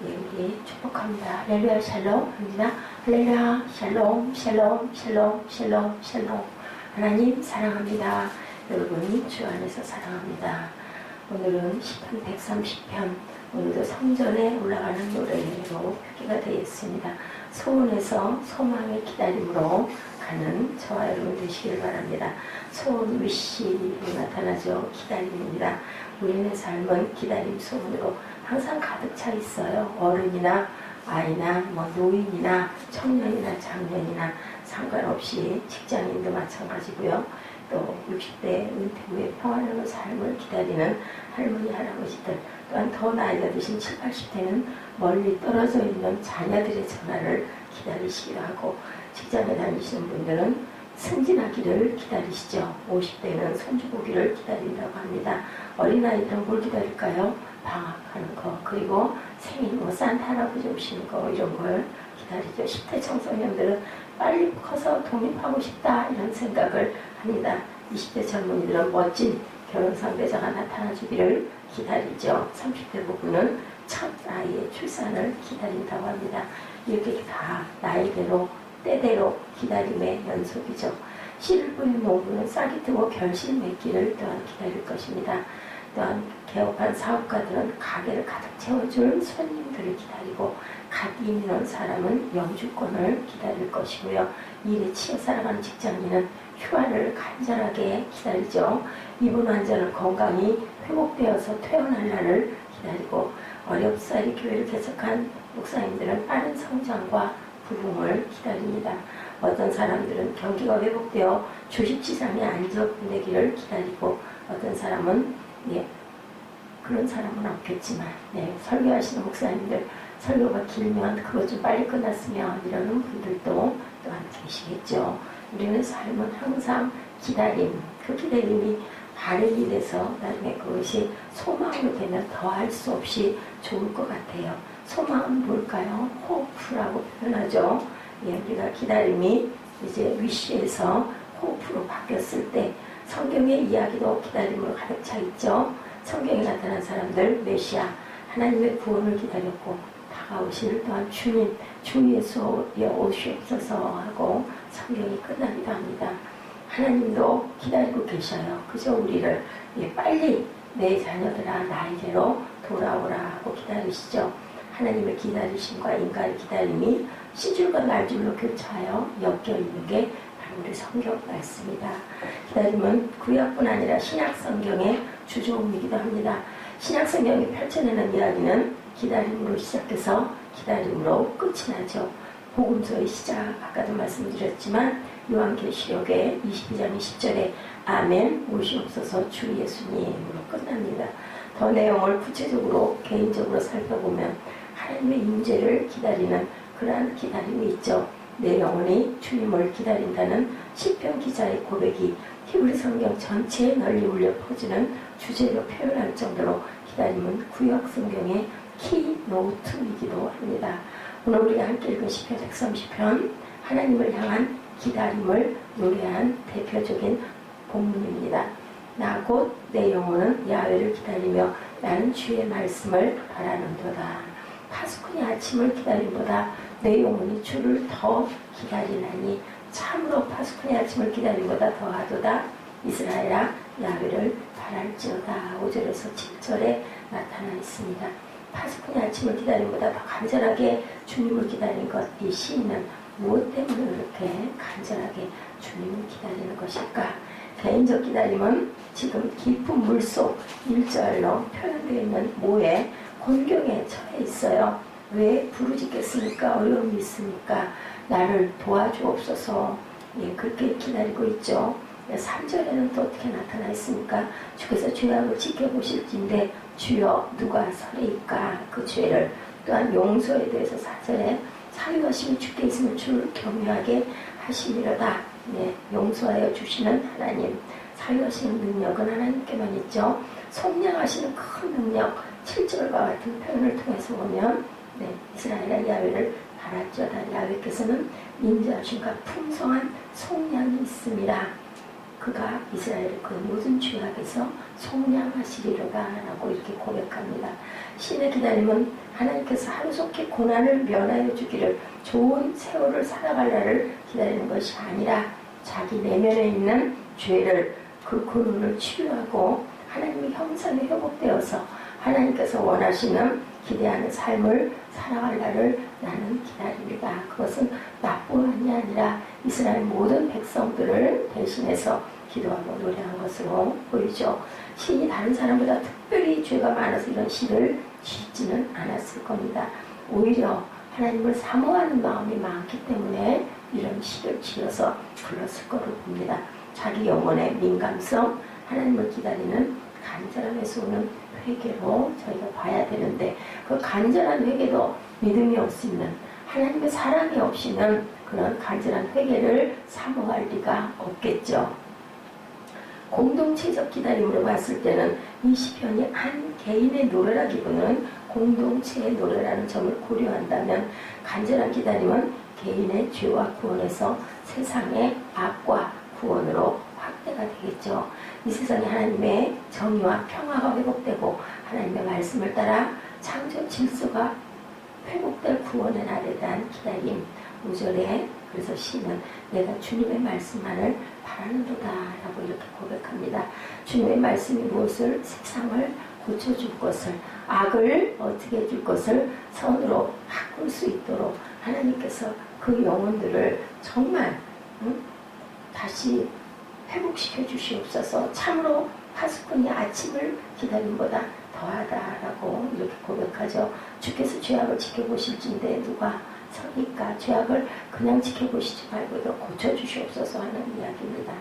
예, 우리 축복합니다. 할렐루야 샬롬 합니다. 할렐루야 샬롬 샬롬 샬롬 샬롬 샬롬. 하나님 사랑합니다. 여러분 주 안에서 사랑합니다. 오늘은 시편 130편, 오늘도 성전에 올라가는 노래로 표기가 되어 있습니다. 소원에서 소망의 기다림으로 가는 저와 여러분 되시길 바랍니다. 소원 위시로 나타나죠. 기다림입니다. 우리의 삶은 기다림 소원으로 항상 가득 차 있어요. 어른이나 아이나 노인이나 청년이나 장년이나 상관없이 직장인도 마찬가지고요. 또 60대 은퇴 후에 평안한 삶을 기다리는 할머니 할아버지들, 또한 더 나이가 드신 70, 80대는 멀리 떨어져 있는 자녀들의 전화를 기다리시기도 하고, 직장에 다니시는 분들은 승진하기를 기다리시죠. 50대는 손주 보기를 기다린다고 합니다. 어린아이들은 뭘 기다릴까요? 방학하는 거, 그리고 생일, 산타 할아버지 오시는 거, 이런 걸 기다리죠. 10대 청소년들은 빨리 커서 독립하고 싶다, 이런 생각을 합니다. 20대 젊은이들은 멋진 결혼 상대자가 나타나주기를 기다리죠. 30대 부부는 첫 아이의 출산을 기다린다고 합니다. 이렇게 다 나이대로 때대로 기다림의 연속이죠. 씨를 뿌린 농부는 싹이 트고 결실 맺기를 또한 기다릴 것입니다. 또한 개업한 사업가들은 가게를 가득 채워줄 손님들을 기다리고, 갓 이민한 사람은 영주권을 기다릴 것이고요. 일에 치여 살아가는 직장인은 휴가를 간절하게 기다리죠. 입원 환자는 건강이 회복되어서 퇴원할 날을 기다리고, 어렵사리 교회를 개척한 목사님들은 빠른 성장과 부흥을 기다립니다. 어떤 사람들은 경기가 회복되어 주식시장이 안정되기를 기다리고, 어떤 사람은 그런 사람은 없겠지만 설교하시는 목사님들 설교가 길면 그것 좀 빨리 끝났으면 이러는 분들도 또한 계시겠죠. 우리는 삶은 항상 기다림, 그 기다림이 발현이 돼서 나중에 그것이 소망으로 되면 더할 수 없이 좋을 것 같아요. 소망은 뭘까요? 호프라고 표현하죠. 우리가 기다림이 이제 위시에서 호프로 바뀌었을 때 성경의 이야기도 기다림으로 가득 차 있죠. 성경에 나타난 사람들, 메시아, 하나님의 구원을 기다렸고, 다가오실 또한 주님, 주 예수여 오시옵소서 하고 성경이 끝나기도 합니다. 하나님도 기다리고 계셔요. 그저 우리를 빨리 내 자녀들아 나에게로 돌아오라 하고 기다리시죠. 하나님의 기다리심과 인간의 기다림이 시줄과 날줄로 교차하여 엮여 있는 게 바로 우리 성경 말씀이다. 기다림은 구약뿐 아니라 신약 성경의 주조음이기도 합니다. 신약 성경이 펼쳐내는 이야기는 기다림으로 시작해서 기다림으로 끝이 나죠. 복음서의 시작, 아까도 말씀드렸지만 요한계시록의 22장 20절에 아멘 오시옵소서 주 예수님으로 끝납니다. 더 내용을 구체적으로 개인적으로 살펴보면 하나님의 임재를 기다리는 그러한 기다림이 있죠. 내 영혼이 주님을 기다린다는 시편 기자의 고백이 히브리 성경 전체에 널리 울려 퍼지는 주제로 표현할 정도로 기다림은 구약 성경의 키노트이기도 합니다. 오늘 우리가 함께 읽은 시편 130편, 하나님을 향한 기다림을 노래한 대표적인 본문입니다. 나 곧 내 영혼은 야훼를 기다리며 나는 주의 말씀을 바라는도다. 파수꾼이 아침을 기다림보다 내 영혼이 주를 더 기다리나니 참으로 파수꾼이 아침을 기다림보다 더하도다. 이스라엘아 야훼를 바랄지어다. 5절에서 7절에 나타나 있습니다. 파수꾼이 아침을 기다림보다 더 간절하게 주님을 기다린 것, 이 시인은 무엇 때문에 그렇게 간절하게 주님을 기다리는 것일까? 개인적 기다림은 지금 깊은 물속 1절로 표현되어 있는 모에 곤경에 처해 있어요. 왜 부르짖겠습니까? 어려움이 있습니까? 나를 도와주옵소서. 그렇게 기다리고 있죠. 3절에는 또 어떻게 나타나 있습니까? 주께서 죄악을 지켜보실진데 주여 누가 서리이까? 그 죄를. 또한 용서에 대해서 4절에 사유하심이 주께 있으면 주를 경외하게 하시리로다. 용서하여 주시는 하나님, 사유하시는 능력은 하나님께만 있죠. 속량하시는 큰 능력, 7절과 같은 표현을 통해서 보면 이스라엘의 야훼를 바랄지어다. 야훼께서는 인자하심과 풍성한 속량이 있습니다. 그가 이스라엘을 그 모든 죄악에서 속량하시리로다 라고 이렇게 고백합니다. 신의 기다림은 하나님께서 하루속히 고난을 면하여 주기를, 좋은 세월을 살아갈 날을 기다리는 것이 아니라 자기 내면에 있는 죄를, 그 근원을 치유하고 하나님의 형상이 회복되어서 하나님께서 원하시는 기대하는 삶을 살아갈 날을 나는 기다립니다. 그것은 나뿐만이 아니라 이스라엘 모든 백성들을 대신해서 기도하고 노래한 것으로 보이죠. 신이 다른 사람보다 특별히 죄가 많아서 이런 시를 짓지는 않았을 겁니다. 오히려 하나님을 사모하는 마음이 많기 때문에 이런 시를 지어서 불렀을 거로 봅니다. 자기 영혼의 민감성, 하나님을 기다리는 간절함에서 오는 회개로 저희가 봐야 되는데, 그 간절한 회개도 믿음이 없이는, 하나님의 사랑이 없이는 그런 간절한 회개를 사모할 리가 없겠죠. 공동체적 기다림으로 봤을 때는 이 시편이 한 개인의 노래라기보다는 공동체의 노래라는 점을 고려한다면, 간절한 기다림은 개인의 죄와 구원에서 세상의 악과 구원으로 확대가 되겠죠. 이 세상에 하나님의 정의와 평화가 회복되고 하나님의 말씀을 따라 창조 질서가 회복될 구원의 날에 대한 기다림. 5절에 그래서 시는 내가 주님의 말씀만을 바라는도다 라고 이렇게 고백합니다. 주님의 말씀이 무엇을, 세상을 고쳐줄 것을, 악을 어떻게 해줄 것을 선으로 바꿀 수 있도록 하나님께서 그 영혼들을 정말 다시 회복시켜 주시옵소서. 참으로 파수꾼이 아침을 기다림보다 더하다라고 이렇게 고백하죠. 주께서 죄악을 지켜보실진데 누가 서니까. 죄악을 그냥 지켜보시지 말고 이거 고쳐주시옵소서 하는 이야기입니다.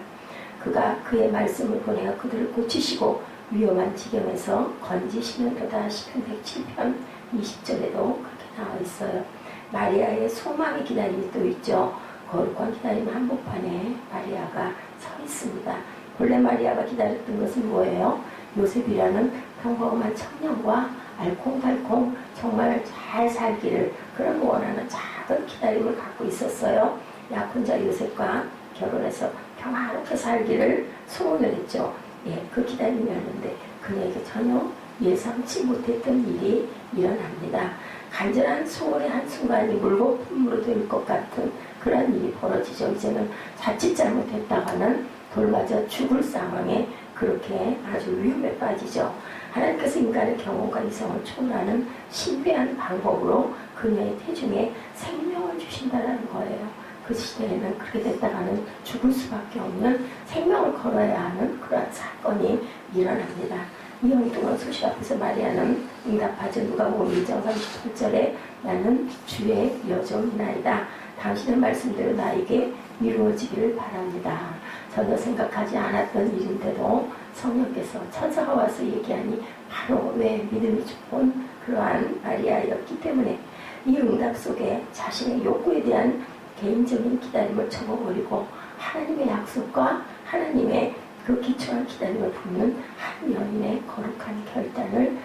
그가 그의 말씀을 보내어 그들을 고치시고 위험한 지경에서 건지시는도다. 시편 107편 20절에도 그렇게 나와 있어요. 마리아의 소망의 기다림이 또 있죠. 거룩한 기다림 한복판에 마리아가 서 있습니다. 본래 마리아가 기다렸던 것은 뭐예요? 요셉이라는 평범한 청년과 알콩달콩 정말 잘 살기를, 그런 거 원하는 작은 기다림을 갖고 있었어요. 약혼자 요셉과 결혼해서 평화롭게 살기를 소원을 했죠. 예, 그 기다림이었는데 그녀에게 전혀 예상치 못했던 일이 일어납니다. 간절한 소원의 한순간이 물거품으로 될 것 같은 그런 일이 벌어지죠. 이제는 자칫 잘못했다가는 돌맞아 죽을 상황에 그렇게 아주 위험에 빠지죠. 하나님께서 인간의 경험과 이성을 초월하는 신비한 방법으로 그녀의 태중에 생명을 주신다는 거예요. 그 시대에는 그렇게 됐다가는 죽을 수밖에 없는, 생명을 걸어야 하는 그러한 사건이 일어납니다. 이 엉뚱한 소식 앞에서 마리아는 응답하죠. 누가복음 2장 38절에 나는 주의 여종이나이다. 당신의 말씀대로 나에게 이루어지기를 바랍니다. 전혀 생각하지 않았던 일인데도 성령께서 천사가 와서 얘기하니 바로 왜 믿음이 좋은 그러한 마리아였기 때문에 이 응답 속에 자신의 욕구에 대한 개인적인 기다림을 접어버리고 하나님의 약속과 하나님의 그 기초한 기다림을 품는 한 여인의 거룩한 결단을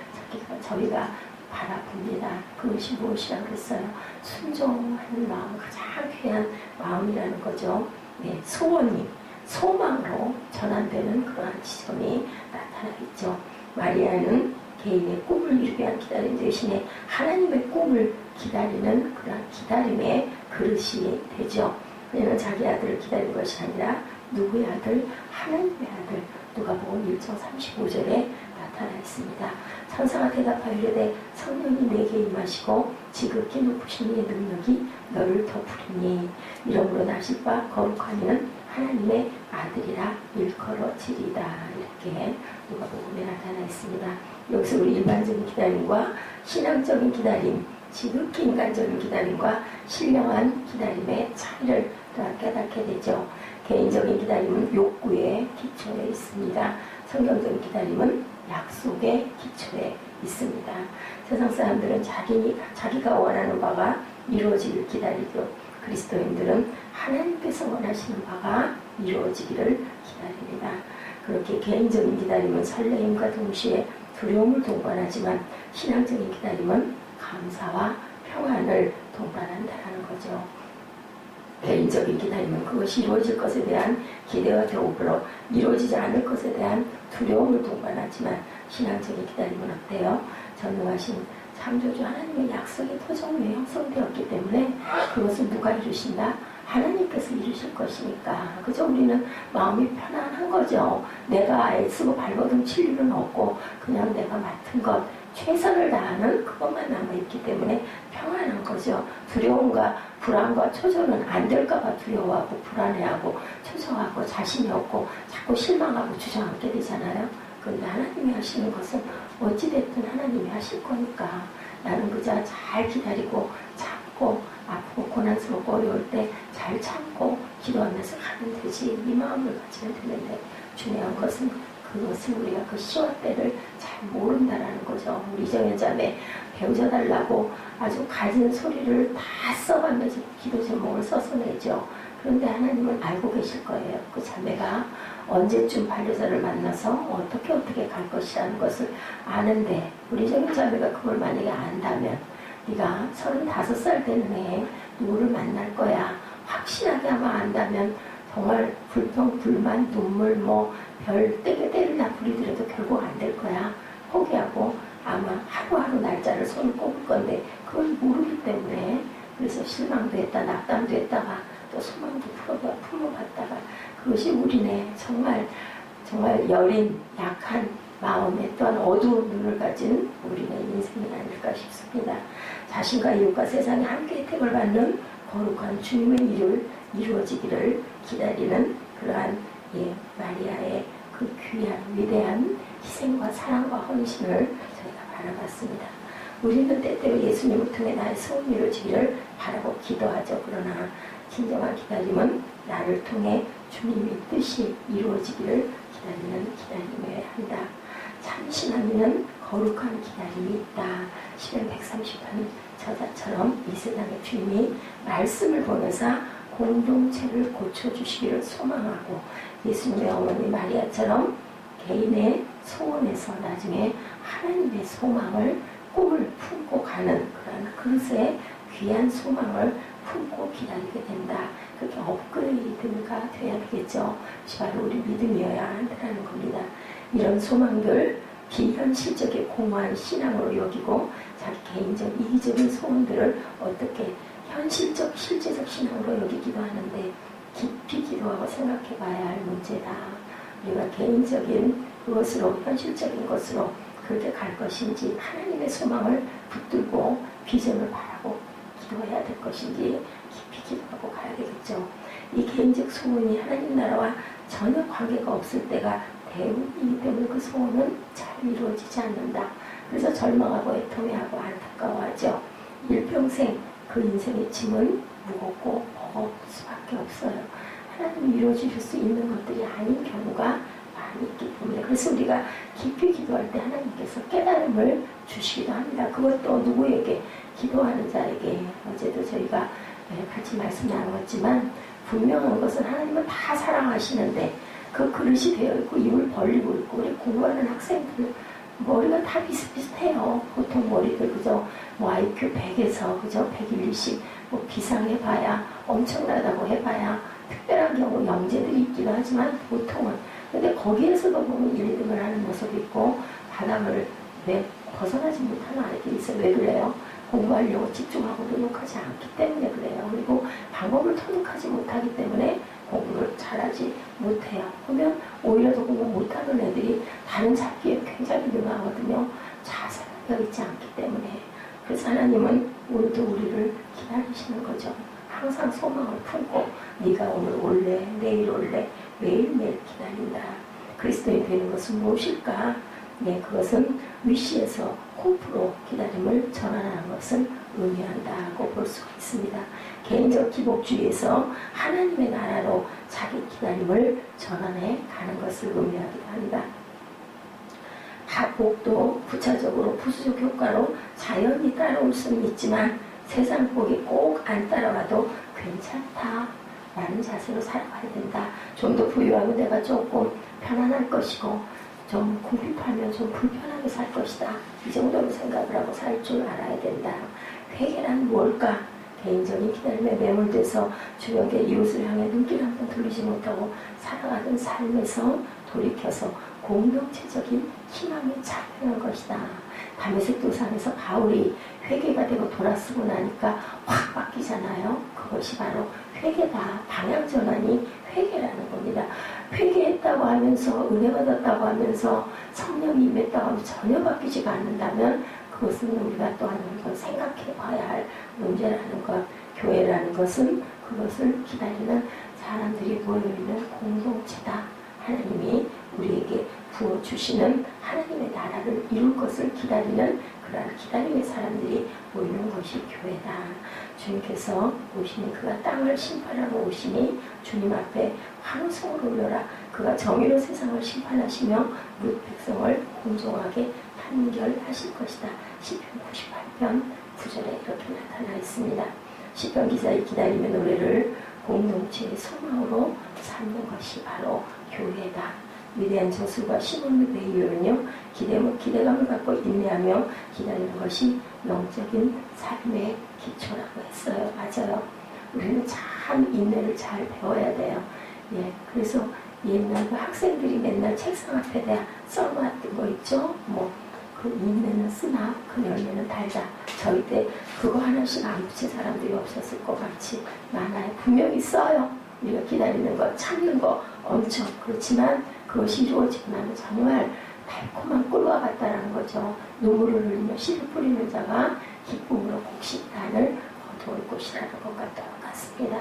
저희가 바라봅니다. 그것이 무엇이라고 그랬어요? 순종하는 마음, 가장 귀한 마음이라는 거죠. 네, 소원이 소망으로 전환되는 그러한 지점이 나타나 있죠. 마리아는 개인의 꿈을 이루기 위한 기다림 대신에 하나님의 꿈을 기다리는 그러한 기다림의 그릇이 되죠. 그녀는 자기 아들을 기다린 것이 아니라 누구의 아들? 하나님의 아들. 누가복음 1장 35절에 나타나 있습니다. 천사가 대답하여 이르되 성령이 내게 임하시고 지극히 높으신 이의 능력이 너를 덮으리니 이러므로 나실 바 거룩한 이는 하나님의 아들이라 일컬어지리다. 이렇게 누가복음에 나타나 있습니다. 여기서 우리 일반적인 기다림과 신앙적인 기다림, 지극히 인간적인 기다림과 신령한 기다림의 차이를 또한 깨닫게 되죠. 개인적인 기다림은 욕구의 기초에 있습니다. 성경적인 기다림은 약속의 기초에 있습니다. 세상 사람들은 자기가 원하는 바가 이루어지길 기다리고, 그리스도인들은 하나님께서 원하시는 바가 이루어지기를 기다립니다. 그렇게 개인적인 기다림은 설레임과 동시에 두려움을 동반하지만 신앙적인 기다림은 감사와 평안을 동반한다는 거죠. 개인적인 기다림은 그것이 이루어질 것에 대한 기대와 배고픔으로 이루어지지 않을 것에 대한 두려움을 동반하지만 신앙적인 기다림은 어때요? 전능하신 창조주 하나님의 약속이 토종 위에 형성되었기 때문에 그것을 누가 이루신다? 하나님께서 이루실 것이니까. 그저 우리는 마음이 편안한 거죠. 내가 애쓰고 발버둥 칠 일은 없고 그냥 내가 맡은 것 최선을 다하는 그것만 남아있기 때문에 평안한 거죠. 두려움과 불안과 초조는 안 될까봐 두려워하고 불안해하고 초조하고 자신이 없고 자꾸 실망하고 주저앉게 되잖아요. 그런데 하나님이 하시는 것은 어찌됐든 하나님이 하실 거니까 나는 그저 잘 기다리고 참고 아프고 고난스럽고 어려울 때 잘 참고 기도하면서 가면 되지. 이 마음을 가지면 되는데 중요한 것은 그것을 우리가 그 시와 때를 잘 모른다라는 거죠. 우리 이정현 자매 배우자 달라고 아주 가진 소리를 다 써가면서 기도 제목을 써서 내죠. 그런데 하나님은 알고 계실 거예요. 그 자매가 언제쯤 반려자를 만나서 어떻게 갈 것이라는 것을 아는데 우리 이정현 자매가 그걸 만약에 안다면 네가 35살 되는 해에 누구를 만날 거야. 확실하게 아마 안다면 정말 불평, 불만, 눈물, 별 때를 다 부리더라도 결국 안 될 거야. 포기하고 아마 하루하루 날짜를 손을 꼽을 건데 그걸 모르기 때문에 그래서 실망도 했다, 낙담도 했다가 또 소망도 품어봤다가 그것이 우리네 정말 여린, 약한 마음에 또한 어두운 눈을 가진 우리네 인생이 아닐까 싶습니다. 자신과 이웃과 세상에 함께 혜택을 받는 거룩한 주님의 일을 이루어지기를 기다리는 그러한 마리아의 그 귀한 위대한 희생과 사랑과 헌신을 저희가 바라봤습니다. 우리는 때때로 예수님을 통해 나의 소원이 이루어지기를 바라고 기도하죠. 그러나 진정한 기다림은 나를 통해 주님의 뜻이 이루어지기를 기다리는 기다림이어야 한다. 참 신앙에는 거룩한 기다림이 있다. 시편 130편 저자처럼 이 세상의 주님이 말씀을 보내사 공동체를 고쳐주시기를 소망하고 예수님의 어머니 마리아처럼 개인의 소원에서 나중에 하나님의 소망을 꿈을 품고 가는 그런 그릇에 귀한 소망을 품고 기다리게 된다. 그렇게 업그레이드가 돼야 되겠죠. 바로 우리 믿음이어야 한다는 겁니다. 이런 소망들 비현실적인 공허한 신앙으로 여기고 자기 개인적 이기적인 소원들을 어떻게 현실적 실제적 신앙으로 여기기도 하는데 깊이 기도하고 생각해 봐야 할 문제다. 우리가 개인적인 그것으로 현실적인 것으로 그렇게 갈 것인지 하나님의 소망을 붙들고 비전을 바라고 기도해야 될 것인지 깊이 기도하고 가야 되겠죠. 이 개인적 소원이 하나님 나라와 전혀 관계가 없을 때가 대부분이기 때문에 그 소원은 잘 이루어지지 않는다. 그래서 절망하고 애통해하고 안타까워하죠. 일평생 그 인생의 짐은 무겁고 버거울 수밖에 없어요. 하나님이 이루어주실 수 있는 것들이 아닌 경우가 많이 있기 때문에 그래서 우리가 깊이 기도할 때 하나님께서 깨달음을 주시기도 합니다. 그것도 누구에게? 기도하는 자에게. 어제도 저희가 같이 말씀 나누었지만 분명한 것은 하나님은 다 사랑하시는데 그 그릇이 되어 있고 입을 벌리고 있고 우리 공부하는 학생들 머리가 다 비슷비슷해요. 보통 머리들 그저 IQ 100에서 그저 120 비상해봐야 엄청나다고 해봐야 특별한 경우 영재들이 있기도 하지만 보통은 근데 거기에서도 보면 1, 2등을 하는 모습이 있고 바닥을 벗어나지 못하는 아이들이 있어요. 왜 그래요? 공부하려고 집중하고 노력하지 않기 때문에 그래요. 그리고 방법을 터득하지 못하기 때문에 공부를 잘하지 못해요. 그러면 오히려 더 공부 못하는 애들이 다른 잡기에 굉장히 능하거든요. 자세가 되어 있지 않기 때문에. 그래서 하나님은 오늘도 우리를 기다리시는 거죠. 항상 소망을 품고 네가 오늘 올래, 내일 올래, 매일매일 기다린다. 그리스도인이 되는 것은 무엇일까? 그것은 위시에서 호프로 기다림을 전환하는 것을 의미한다고 볼 수가 있습니다. 개인적 기복주의에서 하나님의 나라로 자기 기다림을 전환해 가는 것을 의미하기도 한다. 복도 부차적으로 부수적 효과로 자연히 따라올 수는 있지만 세상 복이 꼭 안 따라와도 괜찮다 라는 자세로 살아가야 된다. 좀 더 부유하면 내가 조금 편안할 것이고 좀 궁핍하면 좀 불편하게 살 것이다. 이 정도로 생각을 하고 살 줄 알아야 된다. 회개란 뭘까? 개인적인 기다림에 매몰돼서 주역의 이웃을 향해 눈길 한번 돌리지 못하고 살아가던 삶에서 돌이켜서 공동체적인 희망이 찾아오는 것이다. 다메섹 도상에서 바울이 회개가 되고 돌아서고 나니까 확 바뀌잖아요. 그것이 바로 회개다. 방향전환이 회개라는 겁니다. 회개했다고 하면서 은혜 받았다고 하면서 성령이 임했다고 하면 전혀 바뀌지가 않는다면 그것은 우리가 또 한번 생각해 봐야 할 문제라는 것. 교회라는 것은 그것을 기다리는 사람들이 모여있는 공동체다. 하나님이 우리에게 부어주시는 하나님의 나라를 이룰 것을 기다리는 그러한 기다림의 사람들이 모이는 것이 교회다. 주님께서 오시니 그가 땅을 심판하러 오시니 주님 앞에 환호성을 올려라. 그가 정의로 세상을 심판하시며 뭇 백성을 공정하게 판결하실 것이다. 시편 98편 9절에 이렇게 나타나 있습니다. 시편 기자의 기다림의 노래를 공동체의 소망으로 삼는 것이 바로 교회다. 위대한 저술과 시몬의 이유는요, 기대감을 갖고 인내하며 기다리는 것이 영적인 삶의 기초라고 했어요. 맞아요. 우리는 참 인내를 잘 배워야 돼요. 예, 그래서 옛날 그 학생들이 맨날 책상 앞에다 써놨던 거 있죠? 그 인내는 쓰나 그 열매는 달다. 저희 때 그거 하나씩 안 붙인 사람들이 없었을 것 같이 많아요. 분명히 써요. 우리가 기다리는 거, 참는 거 엄청. 그렇지만 그것이 이루어지고 나면 정말 달콤한 꿀과 같다라는 거죠. 눈물을 흘리며 씨를 뿌리는 자가 기쁨으로 곡식단을 거두을 것이라는 것 같습니다.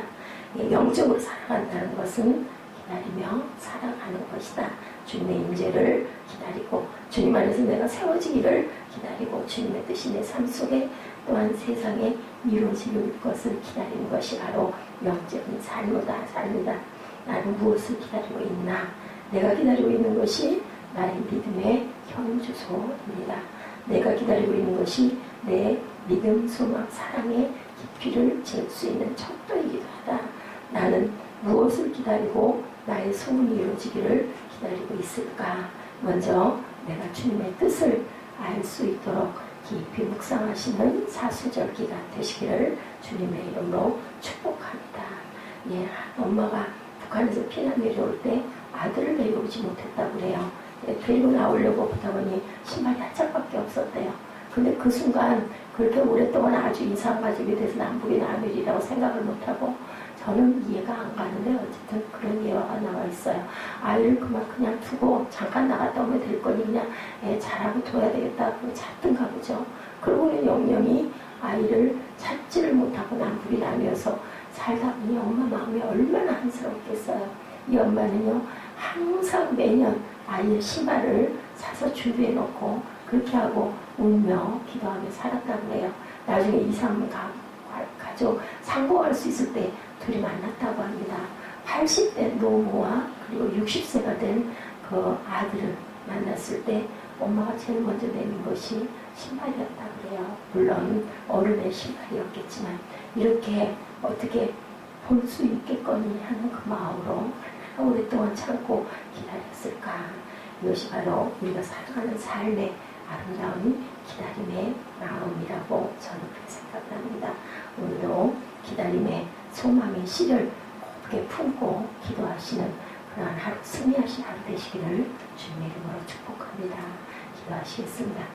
영적으로 살아간다는 것은 기다리며 살아가는 것이다. 주님의 임재를 기다리고 주님 안에서 내가 세워지기를 기다리고 주님의 뜻이 내 삶 속에 또한 세상에 이루어질 것을 기다리는 것이 바로 영적인 삶이다. 나는 무엇을 기다리고 있나? 내가 기다리고 있는 것이 나의 믿음의 현주소입니다. 내가 기다리고 있는 것이 내 믿음, 소망, 사랑의 깊이를 잴 수 있는 척도이기도 하다. 나는 무엇을 기다리고 나의 소원이 이루어지기를 기다리고 있을까? 먼저 내가 주님의 뜻을 알 수 있도록 깊이 묵상하시는 사수절기가 되시기를 주님의 이름으로 축복합니다. 예, 엄마가 북한에서 피난 내려올 때 아들을 데려오지 못했다고 그래요. 예, 데리고 나오려고 보다 보니 신발이 한 짝밖에 없었대요. 근데 그 순간 그렇게 오랫동안 아주 이상가족이 돼서 남북이 남일이라고 생각을 못하고 저는 이해가 안 가는데 어쨌든 그런 예화가 나와 있어요. 아이를 그냥 두고 잠깐 나갔다 오면 될 거니 그냥 잘하고 둬야 되겠다고 잤던가 보죠. 그러고는 영영이 아이를 찾지를 못하고 남북이 나뉘어서 살다 보니 엄마 마음이 얼마나 한스럽겠어요. 이 엄마는요 항상 매년 아이의 신발을 사서 준비해 놓고 그렇게 하고 울며 기도하며 살았다고 해요. 나중에 2, 3년 가족 상봉할 수 있을 때 둘이 만났다고 합니다. 80대 노모와 그리고 60세가 된 그 아들을 만났을 때 엄마가 제일 먼저 내민 것이 신발이었다고 그래요. 물론 어른의 신발이었겠지만 이렇게 어떻게 볼 수 있겠거니 하는 그 마음으로 오랫동안 참고 기다렸을까. 이것이 바로 우리가 살아가는 삶의 아름다운 기다림의 마음이라고 저는 그렇게 생각합니다. 오늘도 기다림의 소망의 씨를 곱게 품고 기도하시는 그러한 하루 승리하신 하루 되시기를 주님의 이름으로 축복합니다. 기도하시겠습니다.